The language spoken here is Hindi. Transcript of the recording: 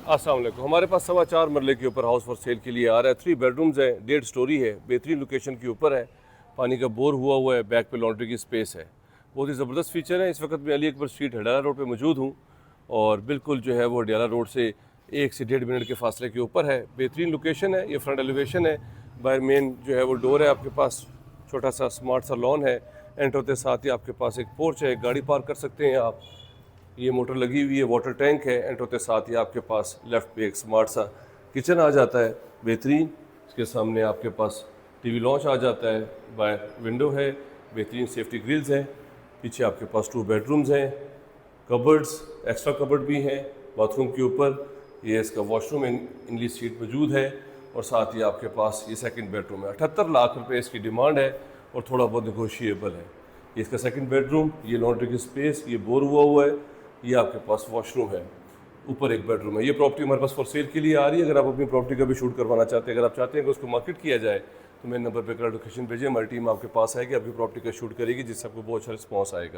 अस्सलाम वालेकुम। हमारे पास 4.25 मरले के ऊपर हाउस फॉर सेल के लिए आ रहा है। 3 बेडरूम्स हैं, 1.5 स्टोरी है, बेहतरीन लोकेशन के ऊपर है, पानी का बोर हुआ है, बैक पे लॉन्ड्री की स्पेस है। बहुत ही ज़बरदस्त फीचर है। इस वक्त मैं अली अकबर स्ट्रीट हडियाला रोड पे मौजूद हूँ और बिल्कुल जो है वो हडियाला रोड से 1 से 1.5 मिनट के फासले के ऊपर है। बेहतरीन लोकेशन है। ये फ्रंट एलिवेशन है, बाहर मेन जो है वो डोर है, आपके पास छोटा सा स्मार्ट सा लॉन है। एंटर होते साथ ही आपके पास एक पोर्च है, गाड़ी पार्क कर सकते हैं आप। ये मोटर लगी हुई है, वाटर टैंक है। एंटर होते साथ ही आपके पास लेफ़्ट पे एक स्मार्ट सा किचन आ जाता है, बेहतरीन। इसके सामने आपके पास टीवी लॉन्च आ जाता है, बाहर विंडो है, बेहतरीन सेफ्टी ग्रिल्स हैं। पीछे आपके पास 2 बेडरूम्स हैं, कबर्ड्स, एक्स्ट्रा कबर्ड भी हैं बाथरूम के ऊपर। ये इसका वॉशरूम इनली सीट मौजूद है और साथ ही आपके पास ये सेकंड बेडरूम है। 78 लाख रुपए इसकी डिमांड है और थोड़ा बहुत नेगोशिएबल है। ये इसका सेकंड बेडरूम, ये लॉन्ड्री की स्पेस, ये बोर हुआ है, ये आपके पास वॉशरूम है, ऊपर एक बेडरूम है। ये प्रॉपर्टी हमारे पास फॉर सेल के लिए आ रही है। अगर आप अपनी प्रॉपर्टी का भी शूट करवाना चाहते हैं, अगर आप चाहते हैं कि उसको मार्केट किया जाए, तो मेरे नंबर पर लोकेशन भेजिए, हमारी टीम आपके पास आएगी, आपकी प्रॉपर्टी का शूट करेगी, जिससे आपको बहुत अच्छा रिस्पॉन्स आएगा।